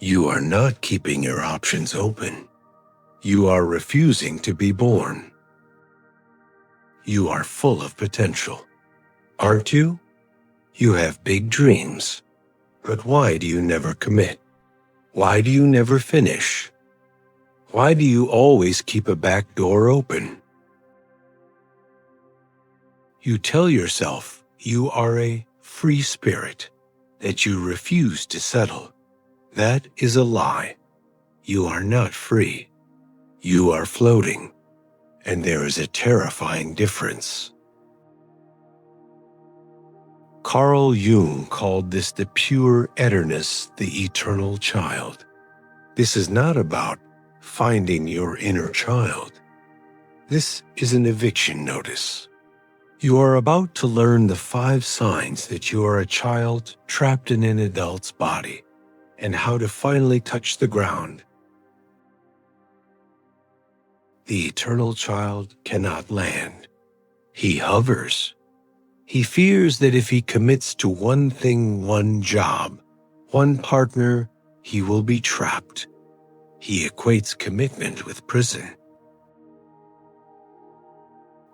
You are not keeping your options open. You are refusing to be born. You are full of potential. Aren't you? You have big dreams. But why do you never commit? Why do you never finish? Why do you always keep a back door open? You tell yourself you are a free spirit, that you refuse to settle. That is a lie. You are not free. You are floating, and there is a terrifying difference. Carl Jung called this the Puer Aeternus, the eternal child. This is not about finding your inner child. This is an eviction notice. You are about to learn the 5 signs that you are a child trapped in an adult's body, and how to finally touch the ground. The eternal child cannot land. He hovers. He fears that if he commits to one thing, one job, one partner, he will be trapped. He equates commitment with prison.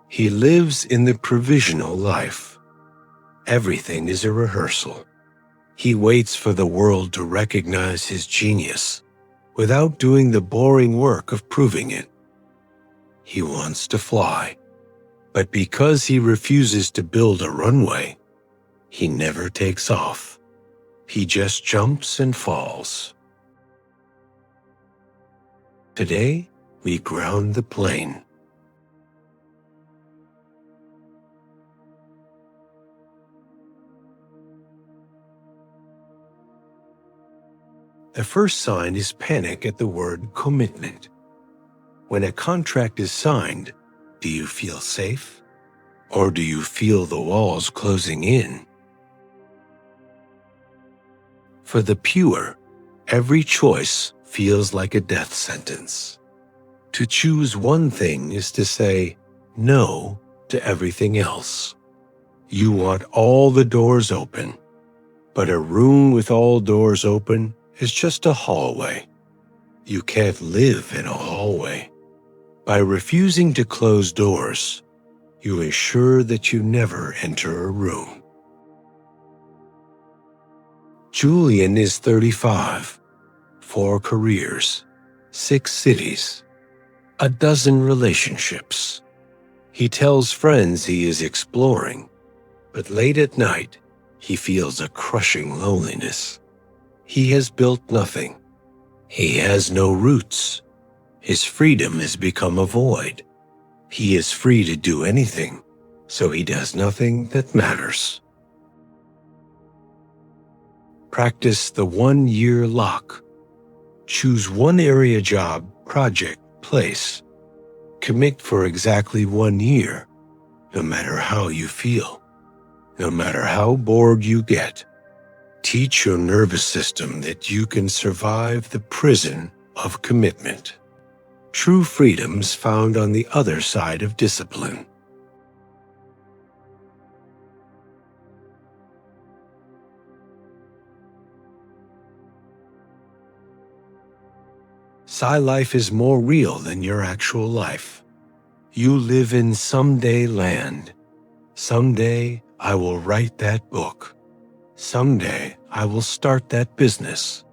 He lives in the provisional life. Everything is a rehearsal. He waits for the world to recognize his genius without doing the boring work of proving it. He wants to fly, but because he refuses to build a runway, he never takes off. He just jumps and falls. Today, we ground the plane. The first sign is panic at the word commitment. When a contract is signed, do you feel safe? Or do you feel the walls closing in? For the pure, every choice feels like a death sentence. To choose one thing is to say no to everything else. You want all the doors open, but a room with all doors open is just a hallway. You can't live in a hallway. By refusing to close doors, you ensure that you never enter a room. Julian is 35, 4 careers, 6 cities, a dozen relationships. He tells friends he is exploring, but late at night, he feels a crushing loneliness. He has built nothing. He has no roots. His freedom has become a void. He is free to do anything, so he does nothing that matters. Practice the 1-year lock. Choose one area job, project, place. Commit for exactly 1 year, no matter how you feel, no matter how bored you get. Teach your nervous system that you can survive the prison of commitment. True freedom's found on the other side of discipline. Psi life is more real than your actual life. You live in someday land. Someday I will write that book. Someday I will start that business.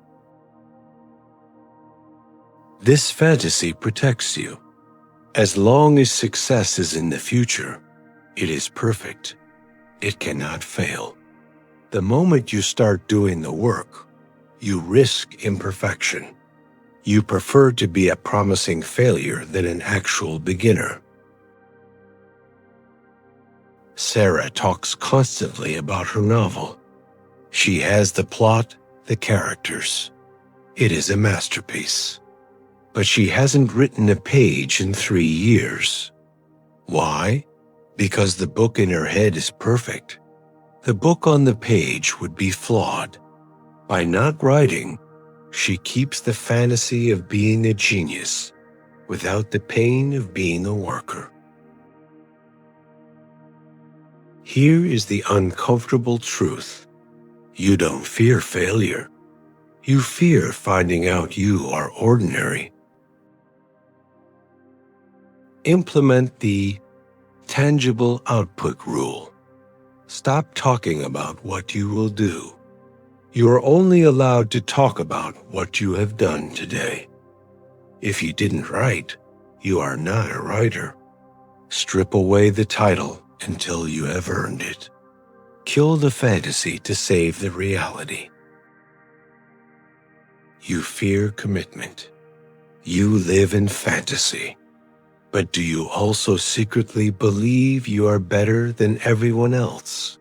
This fantasy protects you. As long as success is in the future, it is perfect. It cannot fail. The moment you start doing the work, you risk imperfection. You prefer to be a promising failure than an actual beginner. Sarah talks constantly about her novel. She has the plot, the characters. It is a masterpiece. But she hasn't written a page in 3 years. Why? Because the book in her head is perfect. The book on the page would be flawed. By not writing, she keeps the fantasy of being a genius without the pain of being a worker. Here is the uncomfortable truth. You don't fear failure. You fear finding out you are ordinary. Implement the tangible output rule. Stop talking about what you will do. You are only allowed to talk about what you have done today. If you didn't write, you are not a writer. Strip away the title until you have earned it. Kill the fantasy to save the reality. You fear commitment. You live in fantasy. But do you also secretly believe you are better than everyone else?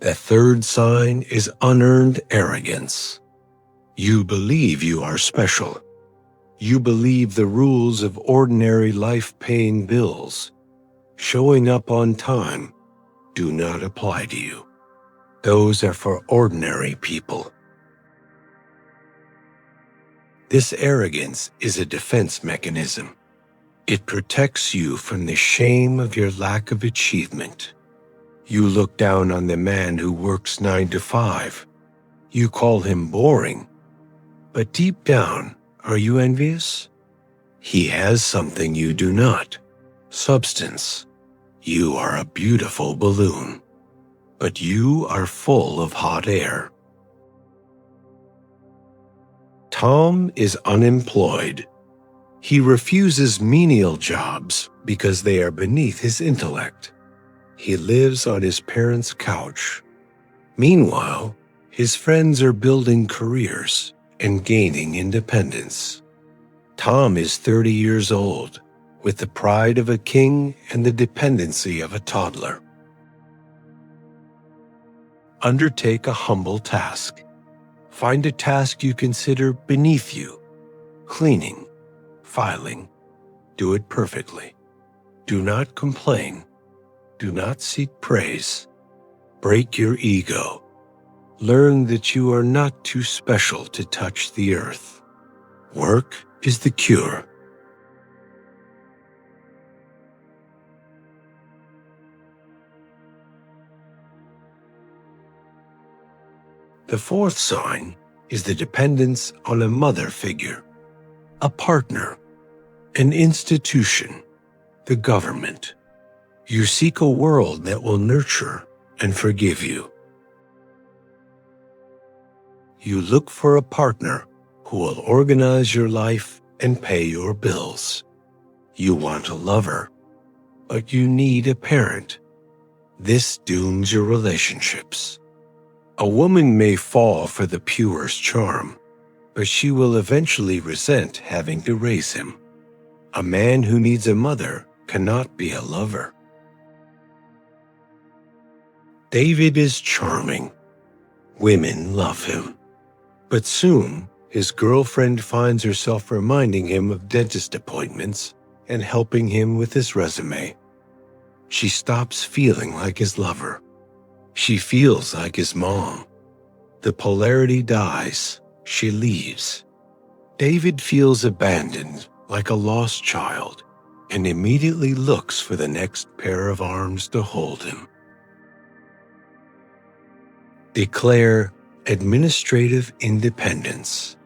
The third sign is unearned arrogance. You believe you are special. You believe the rules of ordinary life paying bills, showing up on time, do not apply to you. Those are for ordinary people. This arrogance is a defense mechanism. It protects you from the shame of your lack of achievement. You look down on the man who works 9 to 5. You call him boring. But deep down, are you envious? He has something you do not. Substance. You are a beautiful balloon. But you are full of hot air. Tom is unemployed. He refuses menial jobs because they are beneath his intellect. He lives on his parents' couch. Meanwhile, his friends are building careers and gaining independence. Tom is 30 years old, with the pride of a king and the dependency of a toddler. Undertake a humble task. Find a task you consider beneath you. Cleaning, filing. Do it perfectly. Do not complain. Do not seek praise. Break your ego. Learn that you are not too special to touch the earth. Work is the cure. The fourth sign is the dependence on a mother figure, a partner, an institution, the government. You seek a world that will nurture and forgive you. You look for a partner who will organize your life and pay your bills. You want a lover, but you need a parent. This dooms your relationships. A woman may fall for the Puer's charm, but she will eventually resent having to raise him. A man who needs a mother cannot be a lover. David is charming. Women love him. But soon, his girlfriend finds herself reminding him of dentist appointments and helping him with his resume. She stops feeling like his lover. She feels like his mom. The polarity dies. She leaves. David feels abandoned, like a lost child, and immediately looks for the next pair of arms to hold him. Declare administrative independence.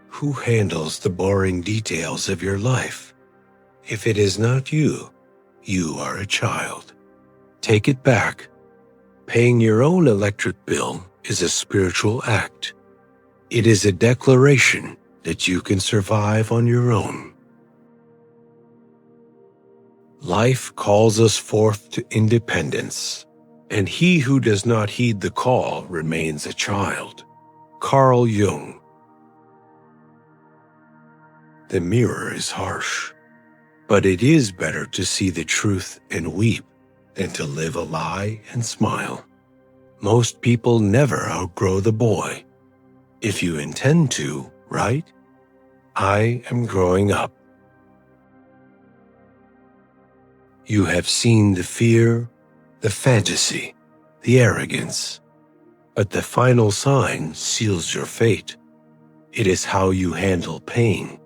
Who handles the boring details of your life? If it is not you, you are a child. Take it back. Paying your own electric bill is a spiritual act. It is a declaration that you can survive on your own. Life calls us forth to independence, and he who does not heed the call remains a child. Carl Jung. The mirror is harsh, but it is better to see the truth and weep than to live a lie and smile. Most people never outgrow the boy. If you intend to, right? I am growing up. You have seen the fear, the fantasy, the arrogance, but the final sign seals your fate. It is how you handle pain.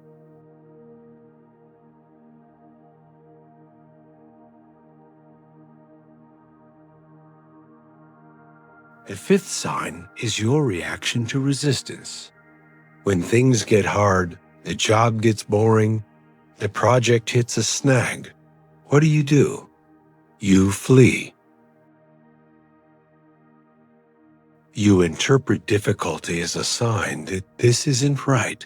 The fifth sign is your reaction to resistance. When things get hard, the job gets boring, the project hits a snag, what do? You flee. You interpret difficulty as a sign that this isn't right.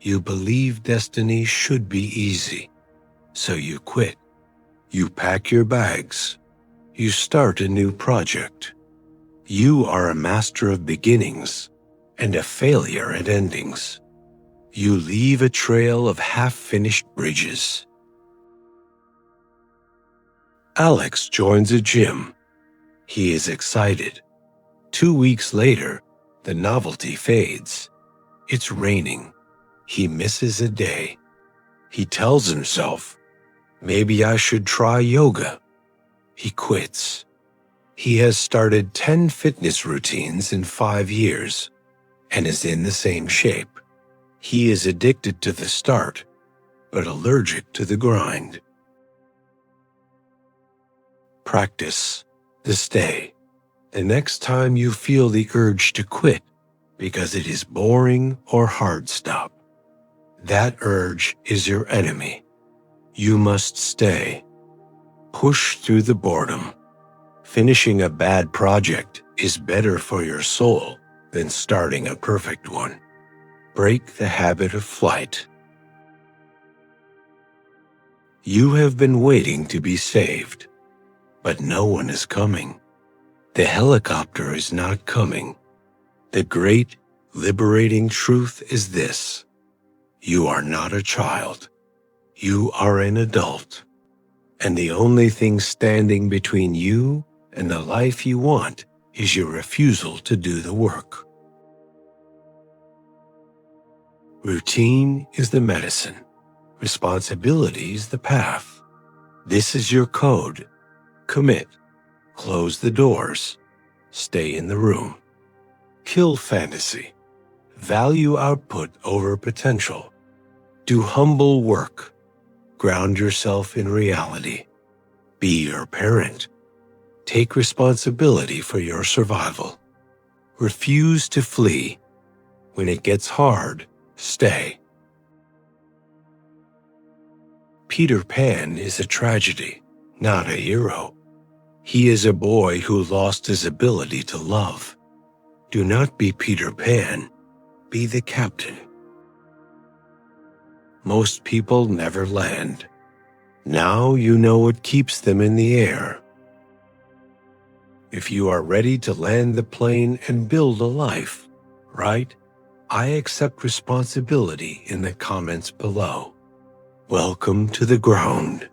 You believe destiny should be easy, so you quit. You pack your bags. You start a new project. You are a master of beginnings and a failure at endings. You leave a trail of half-finished bridges. Alex joins a gym. He is excited. 2 weeks later, the novelty fades. It's raining. He misses a day. He tells himself, maybe I should try yoga. He quits. He has started 10 fitness routines in 5 years and is in the same shape. He is addicted to the start, but allergic to the grind. Practice the stay. The next time you feel the urge to quit because it is boring or hard stop, that urge is your enemy. You must stay. Push through the boredom. Finishing a bad project is better for your soul than starting a perfect one. Break the habit of flight. You have been waiting to be saved, but no one is coming. The helicopter is not coming. The great, liberating truth is this: you are not a child. You are an adult. And the only thing standing between you and the life you want is your refusal to do the work. Routine is the medicine. Responsibility is the path. This is your code. Commit. Close the doors. Stay in the room. Kill fantasy. Value output over potential. Do humble work. Ground yourself in reality. Be your parent. Take responsibility for your survival. Refuse to flee. When it gets hard, stay. Peter Pan is a tragedy, not a hero. He is a boy who lost his ability to love. Do not be Peter Pan. Be the captain. Most people never land. Now you know what keeps them in the air. If you are ready to land the plane and build a life, write, I accept responsibility in the comments below. Welcome to the ground.